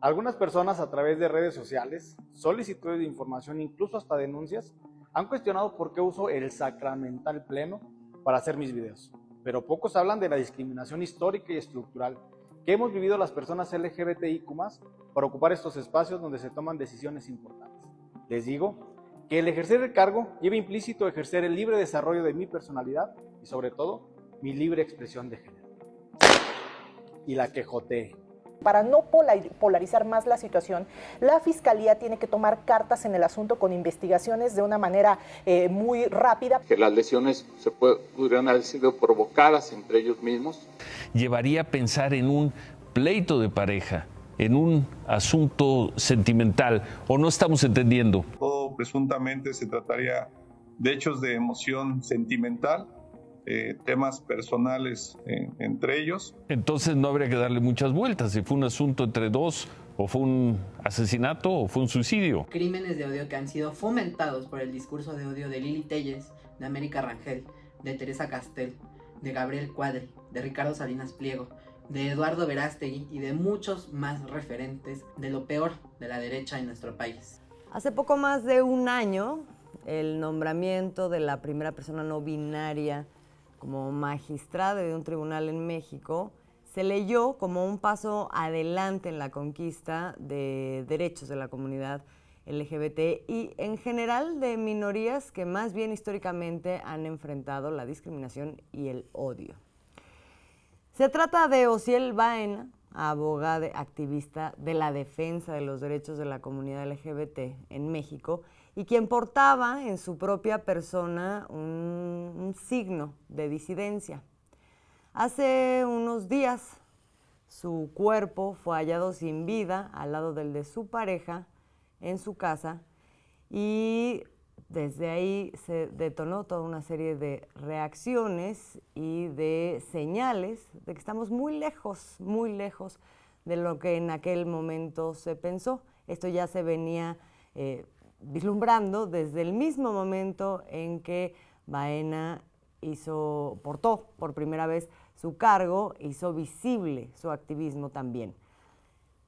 Algunas personas a través de redes sociales, solicitudes de información, incluso hasta denuncias, han cuestionado por qué uso el sacramental pleno para hacer mis videos. Pero pocos hablan de la discriminación histórica y estructural que hemos vivido las personas LGBTIQ+, para ocupar estos espacios donde se toman decisiones importantes. Les digo que el ejercer el cargo lleva implícito ejercer el libre desarrollo de mi personalidad y sobre todo mi libre expresión de género. Y la quejotee. Para no polarizar más la situación, la Fiscalía tiene que tomar cartas en el asunto con investigaciones de una manera muy rápida. Que las lesiones podrían haber sido provocadas entre ellos mismos. Llevaría a pensar en un pleito de pareja, en un asunto sentimental, ¿o no estamos entendiendo? Todo presuntamente se trataría de hechos de emoción sentimental, temas personales entre ellos. Entonces no habría que darle muchas vueltas, si fue un asunto entre dos, o fue un asesinato, o fue un suicidio. Crímenes de odio que han sido fomentados por el discurso de odio de Lili Telles, de América Rangel, de Teresa Castel, de Gabriel Cuadri, de Ricardo Salinas Pliego, de Eduardo Verástegui y de muchos más referentes de lo peor de la derecha en nuestro país. Hace poco más de un año, el nombramiento de la primera persona no binaria como magistrada de un tribunal en México se leyó como un paso adelante en la conquista de derechos de la comunidad LGBT y en general de minorías que más bien históricamente han enfrentado la discriminación y el odio. Se trata de Osiel Baena, abogada activista de la defensa de los derechos de la comunidad LGBT en México y quien portaba en su propia persona un signo de disidencia. Hace unos días su cuerpo fue hallado sin vida al lado del de su pareja en su casa y desde ahí se detonó toda una serie de reacciones y de señales de que estamos muy lejos de lo que en aquel momento se pensó. Esto ya se venía vislumbrando desde el mismo momento en que Baena portó por primera vez su cargo, hizo visible su activismo también.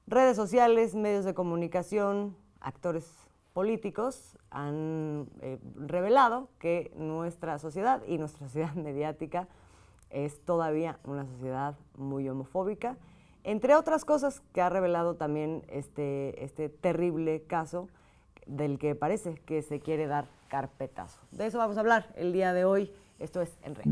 Redes sociales, medios de comunicación, actores políticos han revelado que nuestra sociedad y nuestra sociedad mediática es todavía una sociedad muy homofóbica, entre otras cosas que ha revelado también este terrible caso del que parece que se quiere dar carpetazo. De eso vamos a hablar el día de hoy. Esto es En Red.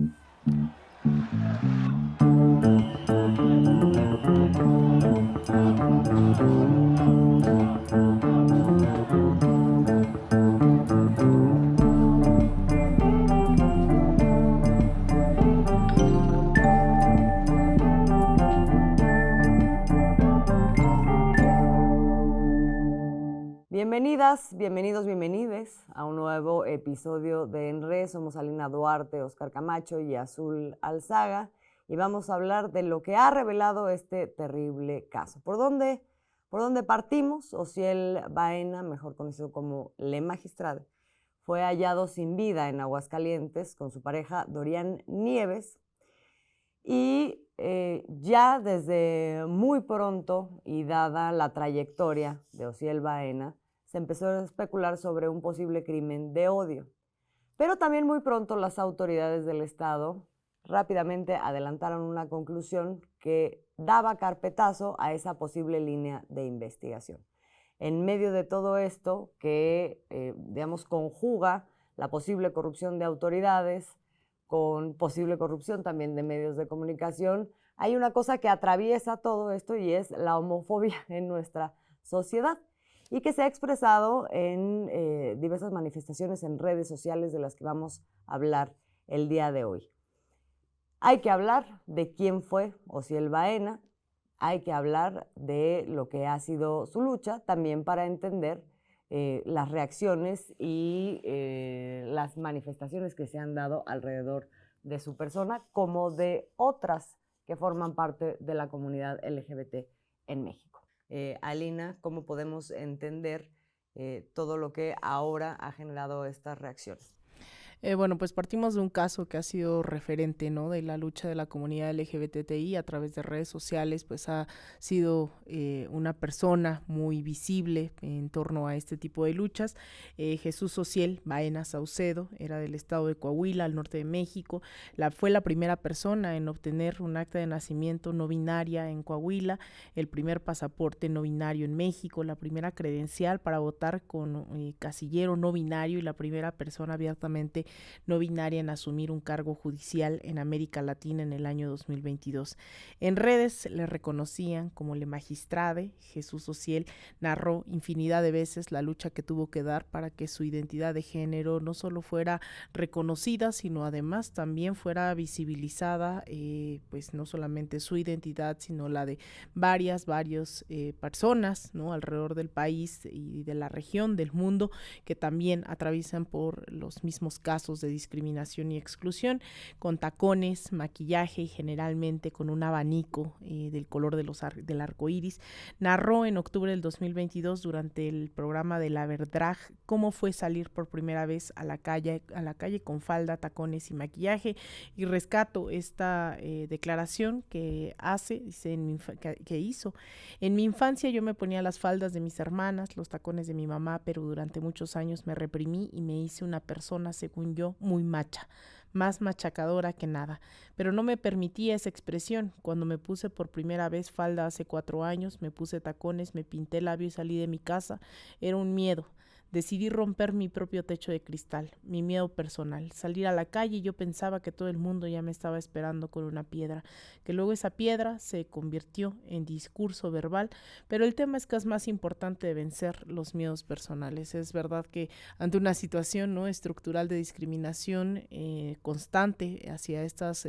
Bienvenidas, bienvenidos, bienvenides a un nuevo episodio de En Red. Somos Alina Duarte, Oscar Camacho y Azul Alzaga y vamos a hablar de lo que ha revelado este terrible caso. ¿Por dónde partimos? Osiel Baena, mejor conocido como Le Magistrade, fue hallado sin vida en Aguascalientes con su pareja Dorian Nieves y ya desde muy pronto y dada la trayectoria de Osiel Baena, se empezó a especular sobre un posible crimen de odio. Pero también muy pronto las autoridades del Estado rápidamente adelantaron una conclusión que daba carpetazo a esa posible línea de investigación. En medio de todo esto que, conjuga la posible corrupción de autoridades con posible corrupción también de medios de comunicación, hay una cosa que atraviesa todo esto y es la homofobia en nuestra sociedad y que se ha expresado en diversas manifestaciones en redes sociales de las que vamos a hablar el día de hoy. Hay que hablar de quién fue Osiel Baena, hay que hablar de lo que ha sido su lucha, también para entender las reacciones y las manifestaciones que se han dado alrededor de su persona, como de otras que forman parte de la comunidad LGBT en México. Alina, ¿cómo podemos entender todo lo que ahora ha generado estas reacciones? Bueno, pues partimos de un caso que ha sido referente, ¿no?, de la lucha de la comunidad LGBTI a través de redes sociales. Pues ha sido una persona muy visible en torno a este tipo de luchas. Jesús Ociel Baena Saucedo era del estado de Coahuila, al norte de México. Fue la primera persona en obtener un acta de nacimiento no binaria en Coahuila, el primer pasaporte no binario en México, la primera credencial para votar con casillero no binario y la primera persona abiertamente no binaria en asumir un cargo judicial en América Latina en el año 2022. En redes le reconocían como Le Magistrade. Jesús Ociel narró infinidad de veces la lucha que tuvo que dar para que su identidad de género no solo fuera reconocida, sino además también fuera visibilizada, pues no solamente su identidad, sino la de varias personas, ¿no?, alrededor del país y de la región, del mundo, que también atraviesan por los mismos casos de discriminación y exclusión, con tacones, maquillaje y generalmente con un abanico del color del arco iris. Narró en octubre del 2022 durante el programa de La Verdrag cómo fue salir por primera vez a la calle con falda, tacones y maquillaje, y rescato esta declaración que hizo. En mi infancia yo me ponía las faldas de mis hermanas, los tacones de mi mamá, pero durante muchos años me reprimí y me hice una persona, según yo, muy macha, más machacadora que nada, pero no me permitía esa expresión. Cuando me puse por primera vez falda hace 4 años, me puse tacones, me pinté el labio y salí de mi casa. Era un miedo. Decidí romper mi propio techo de cristal, mi miedo personal, salir a la calle y yo pensaba que todo el mundo ya me estaba esperando con una piedra, que luego esa piedra se convirtió en discurso verbal, pero el tema es que es más importante de vencer los miedos personales. Es verdad que ante una situación, ¿no?, estructural de discriminación constante hacia estos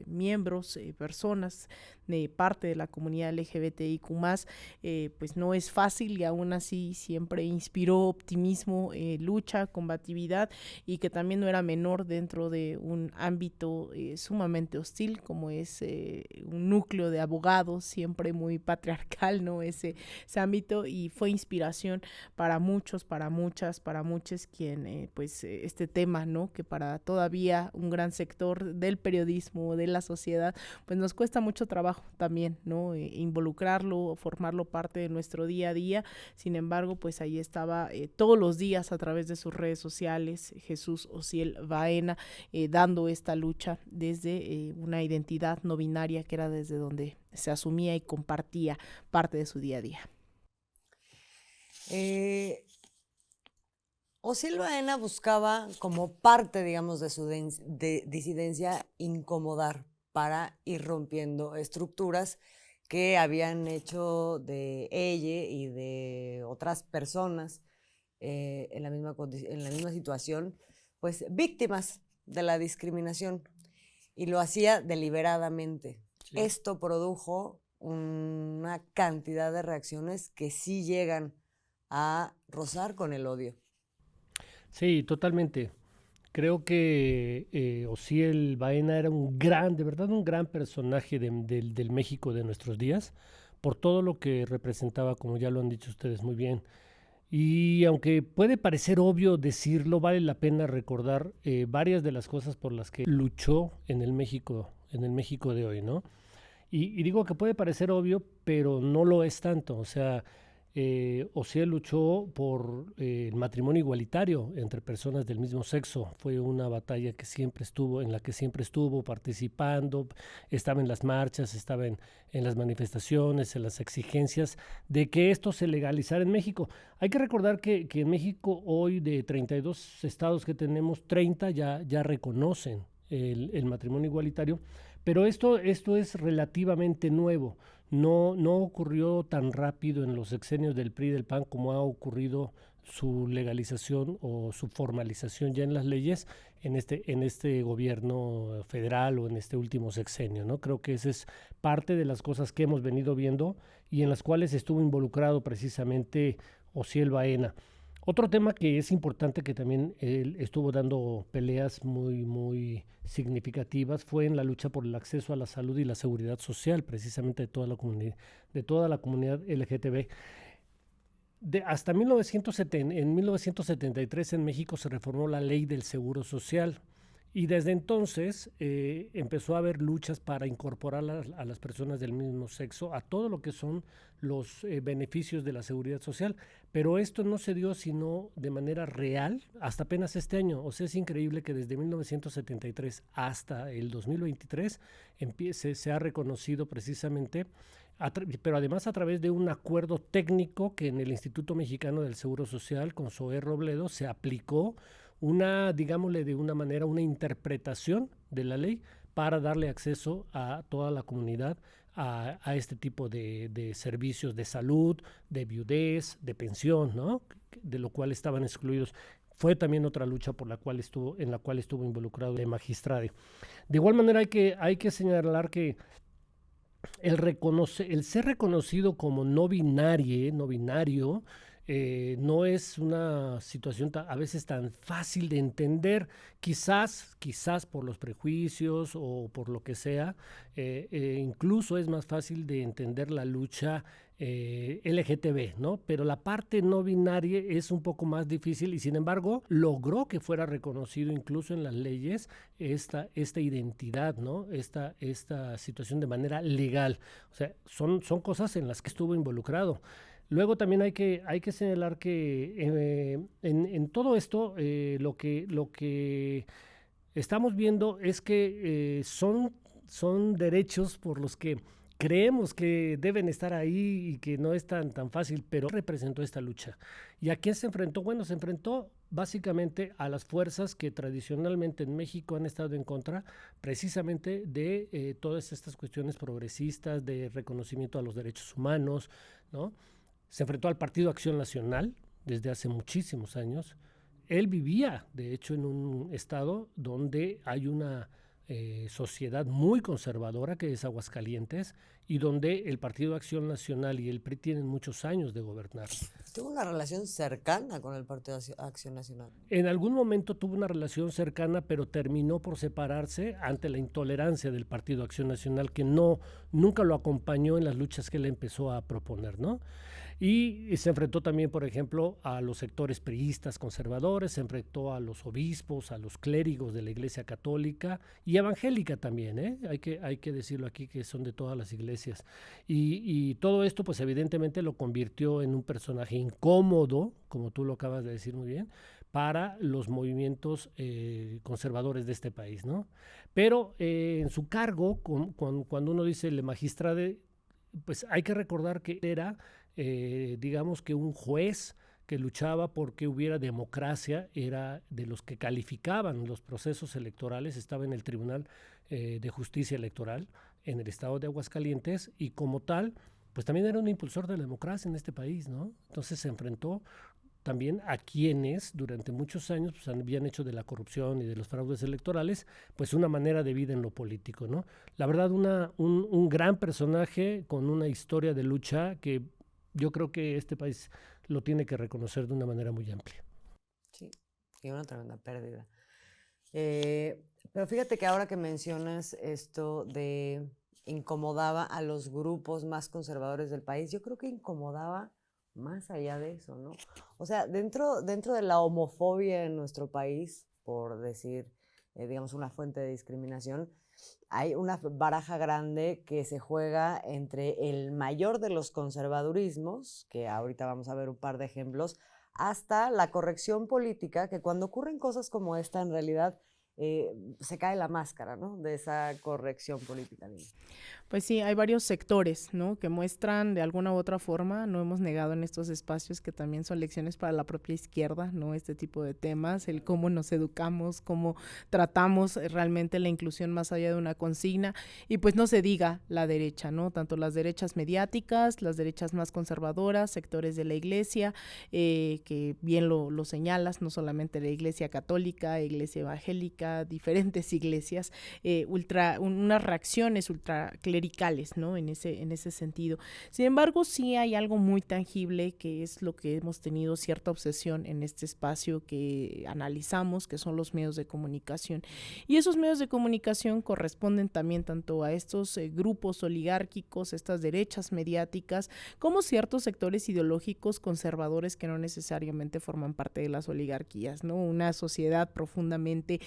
miembros, personas de parte de la comunidad LGBTIQ+, pues no es fácil, y aún así siempre inspiró optimismo, lucha, combatividad, y que también no era menor dentro de un ámbito sumamente hostil como es un núcleo de abogados siempre muy patriarcal, ¿no?, ese ámbito, y fue inspiración para muchos, para muchas, para muchos, quien pues este tema, ¿no?, que para todavía un gran sector del periodismo, de la sociedad, pues nos cuesta mucho trabajo también, ¿no?, involucrarlo, formarlo parte de nuestro día a día. Sin embargo, pues ahí estaba todos los días a través de sus redes sociales Jesús Ociel Baena, dando esta lucha desde una identidad no binaria, que era desde donde se asumía y compartía parte de su día a día. Ociel Baena buscaba, como parte, digamos, de su disidencia, incomodar para ir rompiendo estructuras que habían hecho de ella y de otras personas en la misma situación, pues víctimas de la discriminación, y lo hacía deliberadamente. Sí. Esto produjo una cantidad de reacciones que sí llegan a rozar con el odio. Sí, totalmente. Creo que Ociel Baena era de verdad un gran personaje del México de nuestros días, por todo lo que representaba, como ya lo han dicho ustedes muy bien. Y aunque puede parecer obvio decirlo, vale la pena recordar varias de las cosas por las que luchó en el México de hoy, ¿no? Y digo que puede parecer obvio, pero no lo es tanto. O sea, Ociel luchó por el matrimonio igualitario entre personas del mismo sexo. Fue una batalla en la que siempre estuvo participando, estaba en las marchas, estaba en las manifestaciones, en las exigencias de que esto se legalizara en México. Hay que recordar que en México hoy, de 32 estados que tenemos, 30 ya reconocen el matrimonio igualitario, pero esto es relativamente nuevo. No ocurrió tan rápido en los sexenios del PRI y del PAN como ha ocurrido su legalización o su formalización ya en las leyes en este gobierno federal o en este último sexenio, ¿no? Creo que esa es parte de las cosas que hemos venido viendo y en las cuales estuvo involucrado precisamente Ociel Baena. Otro tema que es importante, que también él estuvo dando peleas muy, muy significativas, fue en la lucha por el acceso a la salud y la seguridad social, precisamente de toda la comunidad LGTB. hasta 1973 en México se reformó la ley del Seguro Social. Y desde entonces empezó a haber luchas para incorporar a las personas del mismo sexo a todo lo que son los beneficios de la seguridad social. Pero esto no se dio sino de manera real hasta apenas este año. O sea, es increíble que desde 1973 hasta el 2023 se ha reconocido precisamente, pero además a través de un acuerdo técnico que en el Instituto Mexicano del Seguro Social, con Zoé Robledo, se aplicó digámosle de una manera, una interpretación de la ley para darle acceso a toda la comunidad a este tipo de servicios de salud, de viudez, de pensión, ¿no? De lo cual estaban excluidos. Fue también otra lucha en la cual estuvo involucrado el magistrado. De igual manera hay que señalar que el ser reconocido como no binario, no es una situación a veces tan fácil de entender, quizás por los prejuicios o por lo que sea, incluso es más fácil de entender la lucha LGTB, ¿no? Pero la parte no binaria es un poco más difícil y sin embargo logró que fuera reconocido incluso en las leyes esta identidad, ¿no? Esta situación de manera legal. O sea, son cosas en las que estuvo involucrado. Luego también hay que señalar que en todo esto lo que estamos viendo es que son derechos por los que creemos que deben estar ahí y que no es tan fácil, pero representó esta lucha. ¿Y a quién se enfrentó? Bueno, se enfrentó básicamente a las fuerzas que tradicionalmente en México han estado en contra precisamente de todas estas cuestiones progresistas, de reconocimiento a los derechos humanos, ¿no? Se enfrentó al Partido Acción Nacional desde hace muchísimos años. Él vivía, de hecho, en un estado donde hay una sociedad muy conservadora, que es Aguascalientes, y donde el Partido Acción Nacional y el PRI tienen muchos años de gobernar. ¿Tuvo una relación cercana con el Partido Acción Nacional? En algún momento tuvo una relación cercana, pero terminó por separarse ante la intolerancia del Partido Acción Nacional, que nunca lo acompañó en las luchas que él empezó a proponer, ¿no? Y se enfrentó también, por ejemplo, a los sectores priistas conservadores, se enfrentó a los obispos, a los clérigos de la Iglesia Católica y evangélica también, ¿eh? Hay que decirlo aquí, que son de todas las iglesias. Y todo esto, pues evidentemente lo convirtió en un personaje incómodo, como tú lo acabas de decir muy bien, para los movimientos conservadores de este país, ¿no? Pero en su cargo, cuando uno dice el magistrado, pues hay que recordar que era digamos que un juez que luchaba porque hubiera democracia, era de los que calificaban los procesos electorales, estaba en el Tribunal de Justicia Electoral en el estado de Aguascalientes y como tal, pues también era un impulsor de la democracia en este país, ¿no? Entonces se enfrentó también a quienes durante muchos años pues, habían hecho de la corrupción y de los fraudes electorales pues una manera de vida en lo político, ¿no? La verdad, un gran personaje con una historia de lucha que yo creo que este país lo tiene que reconocer de una manera muy amplia. Sí, y una tremenda pérdida. Pero fíjate que ahora que mencionas esto de incomodaba a los grupos más conservadores del país, yo creo que incomodaba más allá de eso, ¿no? O sea, dentro de la homofobia en nuestro país, por decir, digamos, una fuente de discriminación, hay una baraja grande que se juega entre el mayor de los conservadurismos, que ahorita vamos a ver un par de ejemplos, hasta la corrección política, que cuando ocurren cosas como esta, en realidad se cae la máscara, ¿no? De esa corrección política. Pues sí, hay varios sectores, ¿no? Que muestran de alguna u otra forma, no hemos negado en estos espacios que también son lecciones para la propia izquierda, ¿no? Este tipo de temas, el cómo nos educamos, cómo tratamos realmente la inclusión más allá de una consigna, y pues no se diga la derecha, ¿no? Tanto las derechas mediáticas, las derechas más conservadoras, sectores de la iglesia, que bien lo señalas, no solamente la iglesia católica, iglesia evangélica, Católica, diferentes iglesias, unas reacciones ultraclericales, ¿no? En ese sentido. Sin embargo, sí hay algo muy tangible que es lo que hemos tenido cierta obsesión en este espacio que analizamos, que son los medios de comunicación. Y esos medios de comunicación corresponden también tanto a estos grupos oligárquicos, estas derechas mediáticas, como ciertos sectores ideológicos conservadores que no necesariamente forman parte de las oligarquías, ¿no? Una sociedad profundamente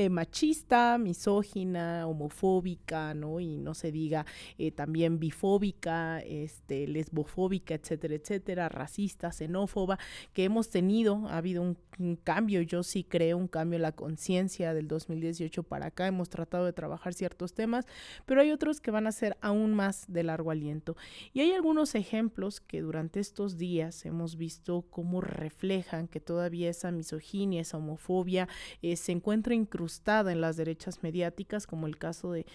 machista, misógina, homofóbica, ¿no? Y no se diga también bifóbica, lesbofóbica, etcétera, etcétera, racista, xenófoba, que hemos tenido, ha habido un cambio, yo sí creo un cambio en la conciencia del 2018 para acá, hemos tratado de trabajar ciertos temas, pero hay otros que van a ser aún más de largo aliento. Y hay algunos ejemplos que durante estos días hemos visto cómo reflejan que todavía esa misoginia, esa homofobia se encuentra incrustada en las derechas mediáticas, como el caso de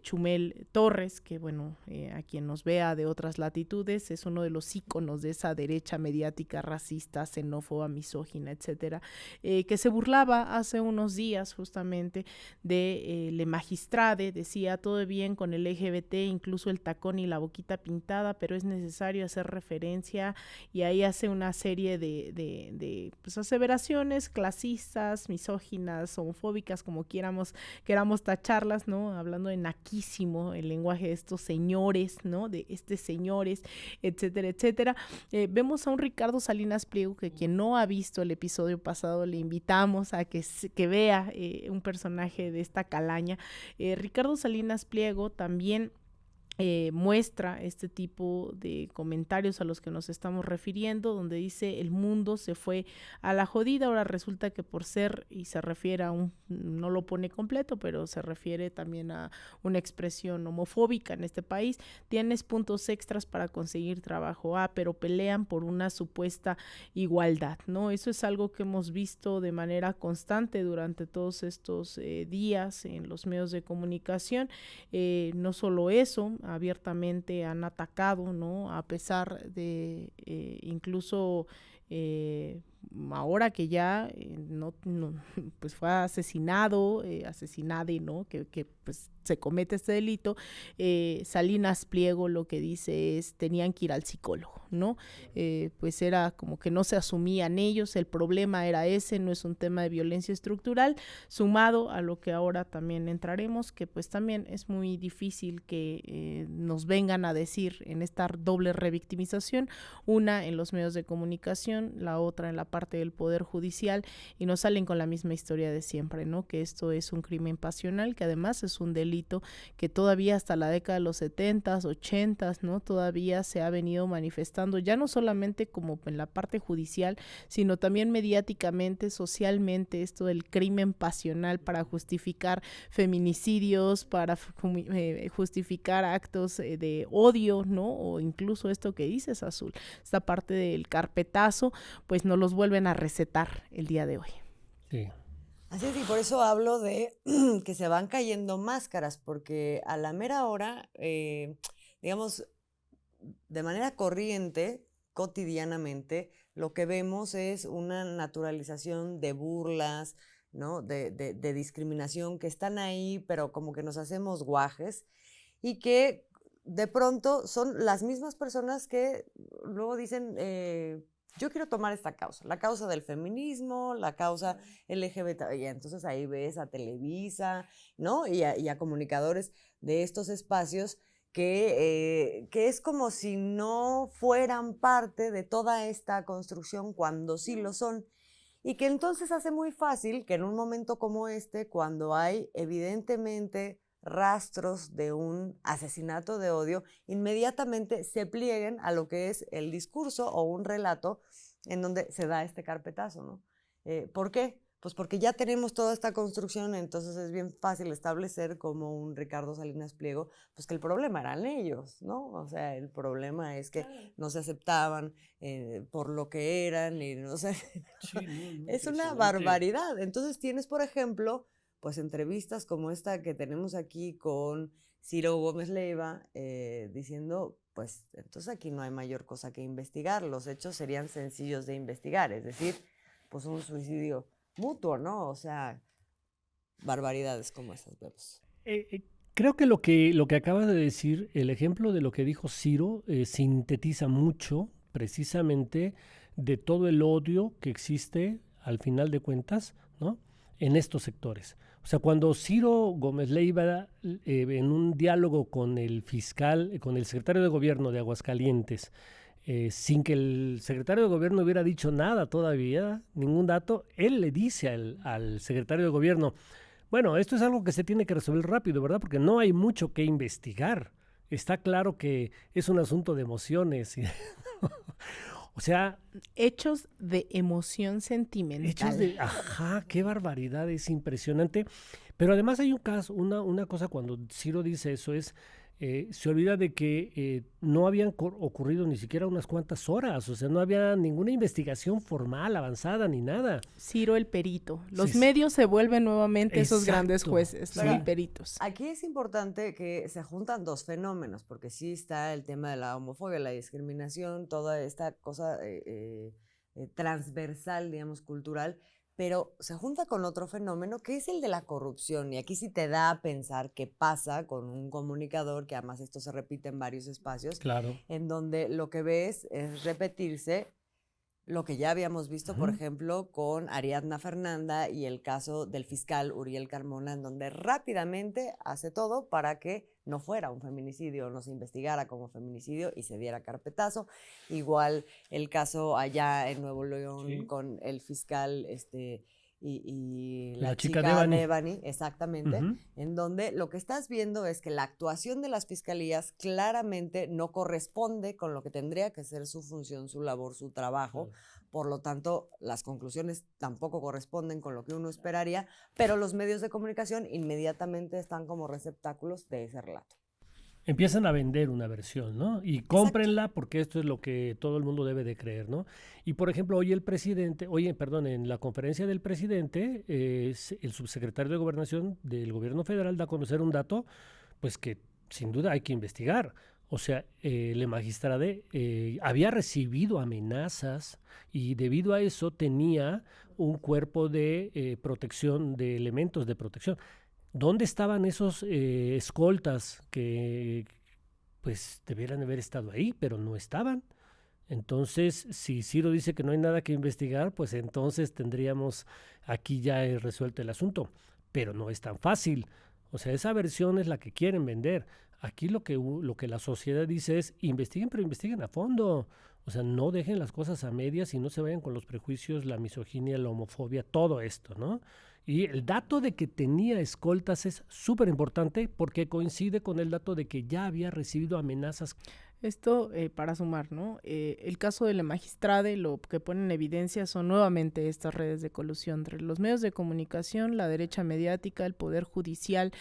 Chumel Torres, que bueno, a quien nos vea de otras latitudes, es uno de los íconos de esa derecha mediática racista, xenófoba, misógina, etcétera, que se burlaba hace unos días justamente de Le Magistrade, decía todo bien con el LGBT, incluso el tacón y la boquita pintada, pero es necesario hacer referencia, y ahí hace una serie de pues, aseveraciones clasistas, misóginas, homofóbicas, como queramos tacharlas, ¿no? Hablando de naquísimo, el lenguaje de estos señores, ¿no? De señores, etcétera, etcétera. Vemos a un Ricardo Salinas Pliego, que quien no ha visto el episodio pasado, le invitamos a que vea un personaje de esta calaña. Ricardo Salinas Pliego también muestra este tipo de comentarios a los que nos estamos refiriendo, donde dice el mundo se fue a la jodida. Ahora resulta que por ser, y se refiere a no lo pone completo, pero se refiere también a una expresión homofóbica en este país, tienes puntos extras para conseguir trabajo, pero pelean por una supuesta igualdad, ¿no? Eso es algo que hemos visto de manera constante durante todos estos días en los medios de comunicación. No solo eso, abiertamente han atacado, ¿no? A pesar de incluso ahora que ya pues fue asesinado, asesinade, ¿no? Que pues se comete este delito, Salinas Pliego lo que dice es tenían que ir al psicólogo, ¿no? Pues era como que no se asumían ellos, el problema era ese, no es un tema de violencia estructural, sumado a lo que ahora también entraremos, que pues también es muy difícil que nos vengan a decir en esta doble revictimización, una en los medios de comunicación, la otra en la parte del Poder Judicial, y nos salen con la misma historia de siempre, ¿no? Que esto es un crimen pasional, que además es un delito que todavía hasta la década de los 70s, 80s, ¿no? Todavía se ha venido manifestando, ya no solamente como en la parte judicial, sino también mediáticamente, socialmente, esto del crimen pasional para justificar feminicidios, para justificar actos de odio, ¿no? O incluso esto que dices, Azul, esta parte del carpetazo, pues nos los vuelven a recetar el día de hoy. Sí. Así es, y por eso hablo de que se van cayendo máscaras, porque a la mera hora, digamos, de manera corriente, cotidianamente, lo que vemos es una naturalización de burlas, ¿no? De discriminación que están ahí, pero como que nos hacemos guajes, y que de pronto son las mismas personas que luego dicen... yo quiero tomar esta causa, la causa del feminismo, la causa LGBT, y entonces ahí ves a Televisa, ¿no? Y a comunicadores de estos espacios que es como si no fueran parte de toda esta construcción cuando sí lo son. Y que entonces hace muy fácil que en un momento como este, cuando hay evidentemente rastros de un asesinato de odio, inmediatamente se plieguen a lo que es el discurso o un relato en donde se da este carpetazo, ¿no? ¿Por qué? Pues porque ya tenemos toda esta construcción, entonces es bien fácil establecer como un Ricardo Salinas Pliego, pues que el problema eran ellos, ¿no? O sea, el problema es que no se aceptaban por lo que eran, y no sé, sí, no, es una barbaridad. Entonces tienes, por ejemplo, pues entrevistas como esta que tenemos aquí con Ciro Gómez Leiva, diciendo, pues entonces aquí no hay mayor cosa que investigar, los hechos serían sencillos de investigar, es decir, pues un suicidio mutuo, ¿no? O sea, barbaridades como esas vemos. Creo que lo que acabas de decir, el ejemplo de lo que dijo Ciro, sintetiza mucho precisamente de todo el odio que existe al final de cuentas, ¿no?, en estos sectores. O sea, cuando Ciro Gómez Leiva, en un diálogo con el fiscal, con el secretario de gobierno de Aguascalientes, sin que el secretario de gobierno hubiera dicho nada todavía, ningún dato, él le dice al secretario de gobierno: bueno, esto es algo que se tiene que resolver rápido, ¿verdad? Porque no hay mucho que investigar. Está claro que es un asunto de emociones. O sea... Hechos de emoción sentimental. Ajá, qué barbaridad, es impresionante. Pero además hay un caso, una cosa cuando Ciro dice eso es... se olvida de que no habían ocurrido ni siquiera unas cuantas horas, o sea, no había ninguna investigación formal, avanzada, ni nada. Ciro el perito. Los medios se vuelven nuevamente esos grandes jueces, sí, peritos. Aquí es importante que se juntan dos fenómenos, porque sí está el tema de la homofobia, la discriminación, toda esta cosa transversal, digamos, cultural, pero se junta con otro fenómeno que es el de la corrupción, y aquí sí te da a pensar qué pasa con un comunicador, que además esto se repite en varios espacios, claro, en donde lo que ves es repetirse lo que ya habíamos visto, por ejemplo, con Ariadna Fernanda y el caso del fiscal Uriel Carmona, en donde rápidamente hace todo para que no fuera un feminicidio, no se investigara como feminicidio y se diera carpetazo. Igual el caso allá en Nuevo León con el fiscal y la chica Devani, exactamente, en donde lo que estás viendo es que la actuación de las fiscalías claramente no corresponde con lo que tendría que ser su función, su labor, su trabajo. Por lo tanto, las conclusiones tampoco corresponden con lo que uno esperaría, pero los medios de comunicación inmediatamente están como receptáculos de ese relato. Empiezan a vender una versión, ¿no? Y cómprenla porque esto es lo que todo el mundo debe de creer, ¿no? Y, por ejemplo, en la conferencia del presidente, el subsecretario de Gobernación del Gobierno Federal da a conocer un dato, pues que sin duda hay que investigar. O sea, el magistrado había recibido amenazas y debido a eso tenía un cuerpo de protección, de elementos de protección. ¿Dónde estaban esos escoltas que pues debieran haber estado ahí, pero no estaban? Entonces, si Ciro dice que no hay nada que investigar, pues entonces tendríamos aquí ya resuelto el asunto. Pero no es tan fácil. O sea, esa versión es la que quieren vender. Aquí lo que la sociedad dice es: investiguen, pero investiguen a fondo. O sea, no dejen las cosas a medias y no se vayan con los prejuicios, la misoginia, la homofobia, todo esto, ¿no? Y el dato de que tenía escoltas es súper importante porque coincide con el dato de que ya había recibido amenazas. Esto para sumar, ¿no? El caso de la magistrade, lo que pone en evidencia son nuevamente estas redes de colusión entre los medios de comunicación, la derecha mediática, el poder judicial,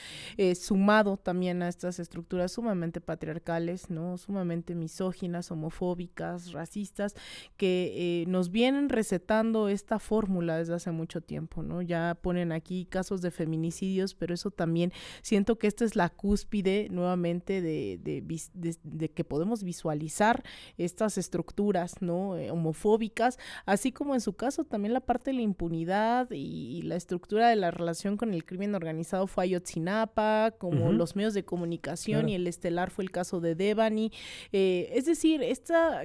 sumado también a estas estructuras sumamente patriarcales, ¿no? Sumamente misóginas, homofóbicas, racistas, que nos vienen recetando esta fórmula desde hace mucho tiempo, ¿no? Ya ponen aquí casos de feminicidios, pero eso también siento que esta es la cúspide nuevamente de que podemos visualizar estas estructuras, ¿no? Homofóbicas, así como en su caso también la parte de la impunidad y la estructura de la relación con el crimen organizado fue Ayotzinapa, como los medios de comunicación, y el estelar fue el caso de Devani. Es decir,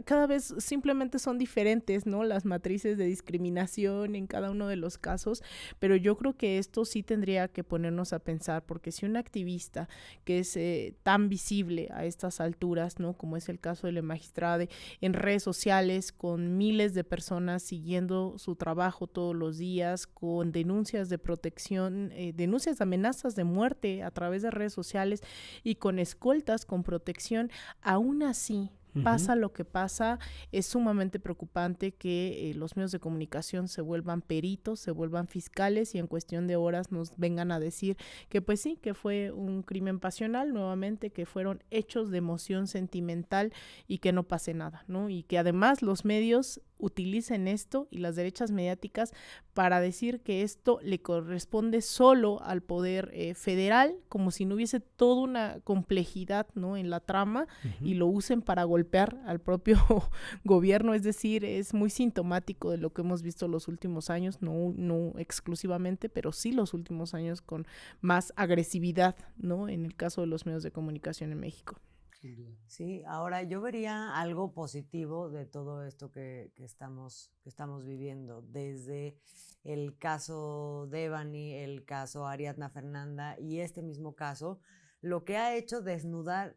cada vez simplemente son diferentes, ¿no? Las matrices de discriminación en cada uno de los casos, pero yo creo que esto sí tendría que ponernos a pensar, porque si un activista que es tan visible a estas alturas, ¿no? Como es el caso de la magistrade, en redes sociales, con miles de personas siguiendo su trabajo todos los días, con denuncias de protección, denuncias de amenazas de muerte a través de redes sociales y con escoltas, con protección, aún así pasa lo que pasa. Es sumamente preocupante que los medios de comunicación se vuelvan peritos, se vuelvan fiscales y en cuestión de horas nos vengan a decir que pues sí, que fue un crimen pasional, nuevamente, que fueron hechos de emoción sentimental y que no pase nada, ¿no? Y que además los medios utilicen esto y las derechas mediáticas para decir que esto le corresponde solo al poder federal, como si no hubiese toda una complejidad, ¿no?, en la trama, y lo usen para golpear al propio gobierno. Es decir, es muy sintomático de lo que hemos visto los últimos años, no exclusivamente, pero sí los últimos años con más agresividad, ¿no?, en el caso de los medios de comunicación en México. Sí, ahora yo vería algo positivo de todo esto que estamos viviendo, desde el caso Devani, el caso Ariadna Fernanda y este mismo caso, lo que ha hecho desnudar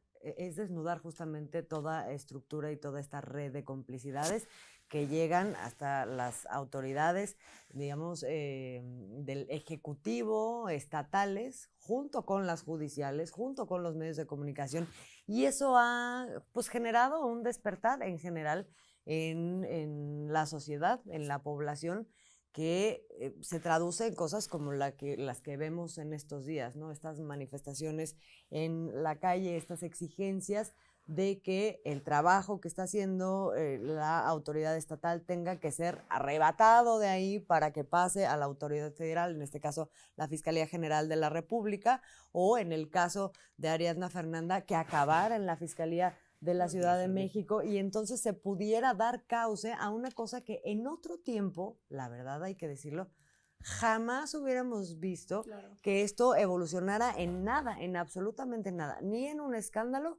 justamente toda estructura y toda esta red de complicidades que llegan hasta las autoridades, digamos, del ejecutivo, estatales, junto con las judiciales, junto con los medios de comunicación, y eso ha pues generado un despertar en general en la sociedad, en la población, que se traduce en cosas como las que vemos en estos días, ¿no? Estas manifestaciones en la calle, estas exigencias de que el trabajo que está haciendo la autoridad estatal tenga que ser arrebatado de ahí para que pase a la autoridad federal, en este caso la Fiscalía General de la República, o en el caso de Ariadna Fernanda, que acabara en la Fiscalía de la Ciudad de México, y entonces se pudiera dar cauce a una cosa que en otro tiempo, la verdad hay que decirlo, jamás hubiéramos visto que esto evolucionara en nada, en absolutamente nada, ni en un escándalo,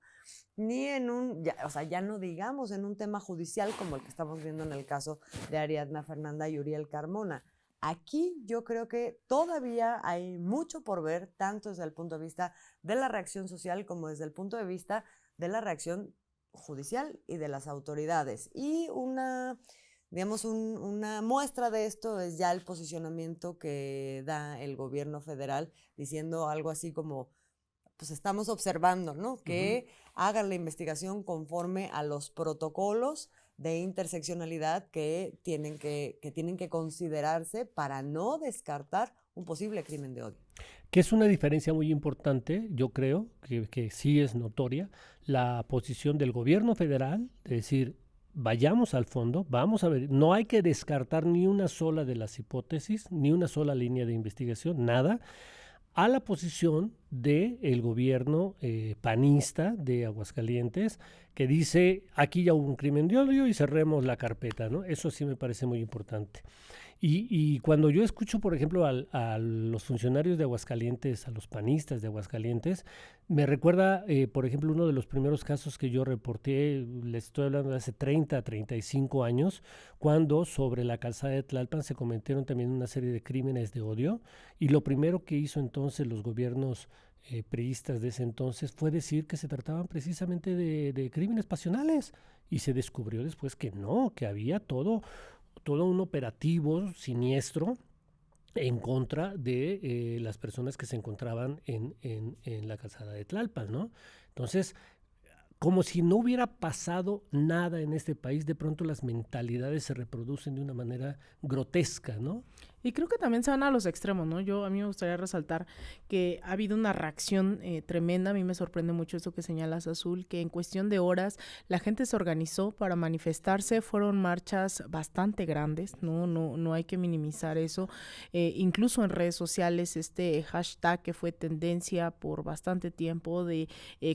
ni en ya no digamos en un tema judicial como el que estamos viendo en el caso de Ariadna Fernanda y Uriel Carmona. Aquí yo creo que todavía hay mucho por ver, tanto desde el punto de vista de la reacción social como desde el punto de vista de la reacción judicial y de las autoridades. Y una muestra de esto es ya el posicionamiento que da el gobierno federal, diciendo algo así como, pues estamos observando, ¿no?, que hagan la investigación conforme a los protocolos de interseccionalidad que tienen que considerarse para no descartar un posible crimen de odio. Que es una diferencia muy importante, yo creo, que sí es notoria, la posición del gobierno federal, de decir, vayamos al fondo, vamos a ver, no hay que descartar ni una sola de las hipótesis, ni una sola línea de investigación, nada, a la posición del gobierno panista de Aguascalientes, que dice, aquí ya hubo un crimen de odio y cerremos la carpeta, ¿no? Eso sí me parece muy importante. Y cuando yo escucho, por ejemplo, a los funcionarios de Aguascalientes, a los panistas de Aguascalientes, me recuerda, por ejemplo, uno de los primeros casos que yo reporté, les estoy hablando de hace 30, 35 años, cuando sobre la calzada de Tlalpan se cometieron también una serie de crímenes de odio, y lo primero que hizo entonces los gobiernos priistas de ese entonces fue decir que se trataban precisamente de crímenes pasionales, y se descubrió después que no, que había todo un operativo siniestro en contra de las personas que se encontraban en la calzada de Tlalpan, ¿no? Entonces, como si no hubiera pasado nada en este país, de pronto las mentalidades se reproducen de una manera grotesca, ¿no? Y creo que también se van a los extremos, ¿no? A mí me gustaría resaltar que ha habido una reacción tremenda. A mí me sorprende mucho esto que señalas, Azul, que en cuestión de horas la gente se organizó para manifestarse. Fueron marchas bastante grandes, no hay que minimizar eso. Incluso en redes sociales, este hashtag que fue tendencia por bastante tiempo de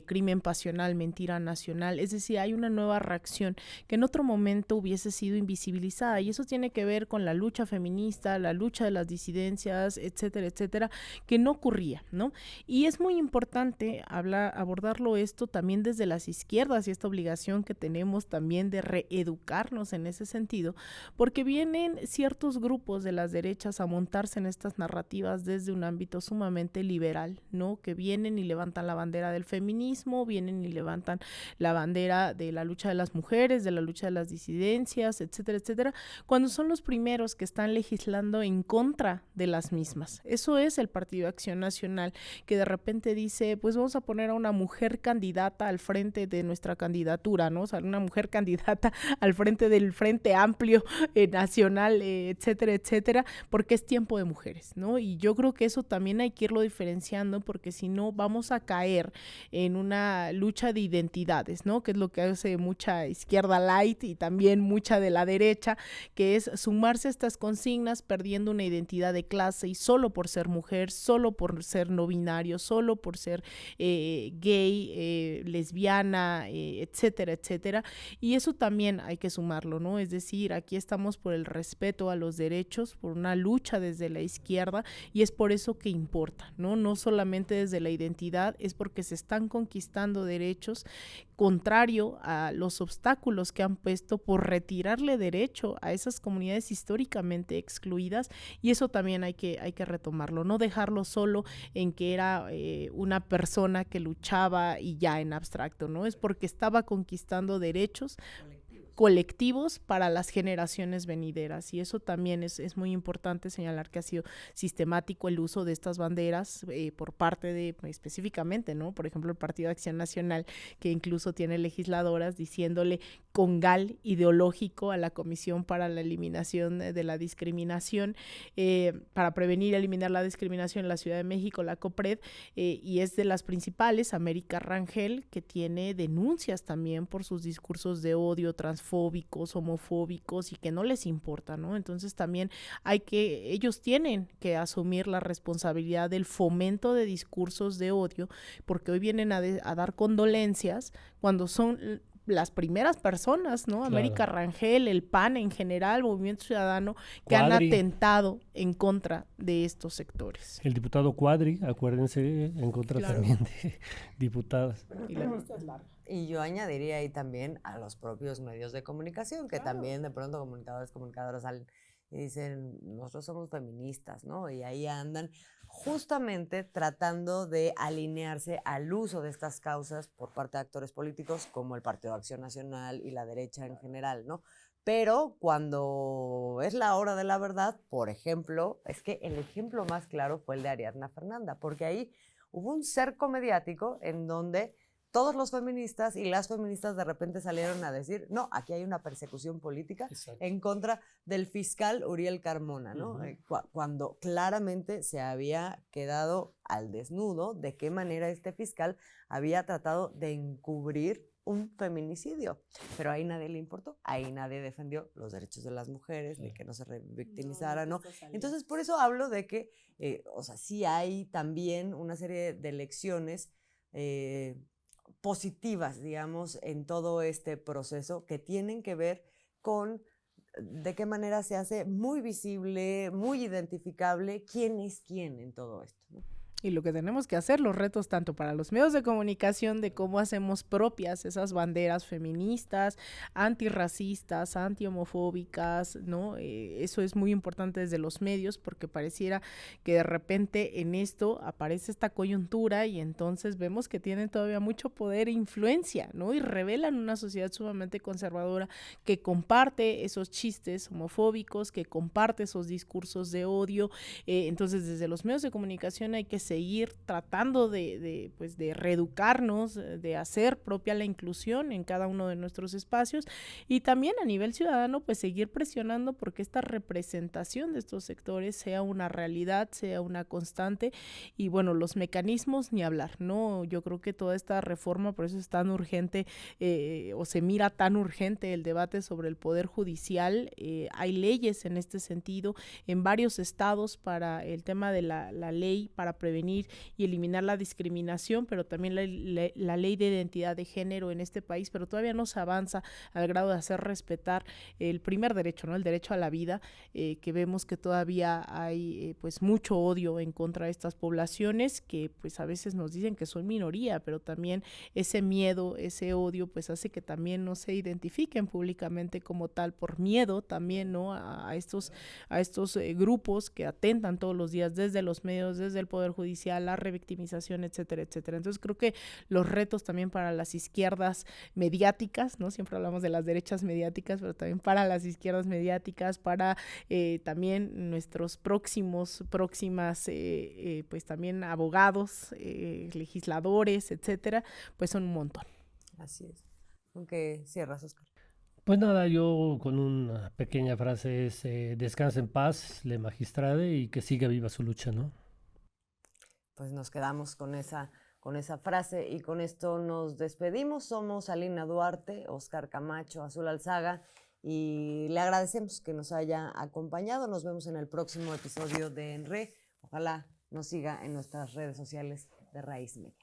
crimen pasional, mentira nacional. Es decir, hay una nueva reacción que en otro momento hubiese sido invisibilizada, y eso tiene que ver con la lucha feminista, la lucha de las disidencias, etcétera, etcétera, que no ocurría, ¿no? Y es muy importante abordarlo esto también desde las izquierdas, y esta obligación que tenemos también de reeducarnos en ese sentido, porque vienen ciertos grupos de las derechas a montarse en estas narrativas desde un ámbito sumamente liberal, ¿no? Que vienen y levantan la bandera del feminismo, vienen y levantan la bandera de la lucha de las mujeres, de la lucha de las disidencias, etcétera, etcétera, cuando son los primeros que están legislando en contra de las mismas. Eso es el Partido Acción Nacional, que de repente dice, pues vamos a poner a una mujer candidata al frente de nuestra candidatura, ¿no? O sea, una mujer candidata al frente del Frente Amplio Nacional, etcétera, etcétera, porque es tiempo de mujeres, ¿no? Y yo creo que eso también hay que irlo diferenciando, porque si no vamos a caer en una lucha de identidades, ¿no? Que es lo que hace mucha izquierda light y también mucha de la derecha, que es sumarse a estas consignas perdiendo una identidad de clase y solo por ser mujer, solo por ser no binario, solo por ser gay, lesbiana, etcétera, etcétera. Y eso también hay que sumarlo, ¿no? Es decir, aquí estamos por el respeto a los derechos, por una lucha desde la izquierda, y es por eso que importa, ¿no? No solamente desde la identidad, es porque se están conquistando derechos, contrario a los obstáculos que han puesto por retirarle derecho a esas comunidades históricamente excluidas, y eso también hay que retomarlo, no dejarlo solo en que era una persona que luchaba y ya en abstracto, ¿no? Es porque estaba conquistando derechos colectivos para las generaciones venideras, y eso también es muy importante señalar que ha sido sistemático el uso de estas banderas por parte de, específicamente, ¿no? Por ejemplo, el Partido de Acción Nacional, que incluso tiene legisladoras diciéndole congal ideológico a la Comisión para la Eliminación de la Discriminación, para prevenir y eliminar la discriminación en la Ciudad de México, la COPRED, y es de las principales, América Rangel, que tiene denuncias también por sus discursos de odio, transfóbicos, homofóbicos, y que no les importa, ¿no? Entonces también ellos tienen que asumir la responsabilidad del fomento de discursos de odio, porque hoy vienen a dar condolencias cuando son las primeras personas, ¿no? Claro. América Rangel, el PAN en general, Movimiento Ciudadano, que han atentado en contra de estos sectores. El diputado Cuadri, acuérdense, en contra también de diputadas. Y la lista es larga. Y yo añadiría ahí también a los propios medios de comunicación, que también de pronto comunicadoras salen y dicen, nosotros somos feministas, ¿no? Y ahí andan justamente tratando de alinearse al uso de estas causas por parte de actores políticos como el Partido de Acción Nacional y la derecha en general, ¿no? Pero cuando es la hora de la verdad, por ejemplo, es que el ejemplo más claro fue el de Ariadna Fernanda, porque ahí hubo un cerco mediático en donde todos los feministas y las feministas de repente salieron a decir, no, aquí hay una persecución política en contra del fiscal Uriel Carmona, ¿no? Cuando claramente se había quedado al desnudo de qué manera este fiscal había tratado de encubrir un feminicidio, pero ahí nadie le importó, ahí nadie defendió los derechos de las mujeres, ni que no se revictimizaran, ¿no? Entonces, por eso hablo de que, o sea, sí hay también una serie de lecciones positivas, digamos, en todo este proceso que tienen que ver con de qué manera se hace muy visible, muy identificable quién es quién en todo esto, ¿no? Y lo que tenemos que hacer, los retos tanto para los medios de comunicación de cómo hacemos propias esas banderas feministas, antirracistas, antihomofóbicas, ¿no? Eso es muy importante desde los medios, porque pareciera que de repente en esto aparece esta coyuntura y entonces vemos que tienen todavía mucho poder e influencia, ¿no? Y revelan una sociedad sumamente conservadora que comparte esos chistes homofóbicos, que comparte esos discursos de odio. Entonces desde los medios de comunicación hay que seguir tratando de reeducarnos, de hacer propia la inclusión en cada uno de nuestros espacios, y también a nivel ciudadano pues seguir presionando porque esta representación de estos sectores sea una realidad, sea una constante. Y bueno, los mecanismos ni hablar, ¿no? Yo creo que toda esta reforma, por eso es tan urgente o se mira tan urgente el debate sobre el Poder Judicial. Hay leyes en este sentido en varios estados para el tema de la ley para prevenir y eliminar la discriminación, pero también la ley de identidad de género en este país, pero todavía no se avanza al grado de hacer respetar el primer derecho, ¿no? El derecho a la vida, que vemos que todavía hay pues mucho odio en contra de estas poblaciones que pues a veces nos dicen que son minoría, pero también ese miedo, ese odio pues hace que también no se identifiquen públicamente como tal por miedo también, ¿no? A estos grupos que atentan todos los días desde los medios, desde el Poder Judicial, judicial, la revictimización, etcétera, etcétera. Entonces creo que los retos también para las izquierdas mediáticas, ¿no? Siempre hablamos de las derechas mediáticas, pero también para las izquierdas mediáticas, para también nuestros próximas, pues también abogados, legisladores, etcétera, pues son un montón. Así es. ¿Con qué cierras, Oscar? Pues nada, yo con una pequeña frase es descansa en paz, le magistrade, y que siga viva su lucha, ¿no? Pues nos quedamos con esa frase y con esto nos despedimos. Somos Alina Duarte, Oscar Camacho, Azul Alzaga, y le agradecemos que nos haya acompañado. Nos vemos en el próximo episodio de En Re. Ojalá nos siga en nuestras redes sociales de Raíz Media.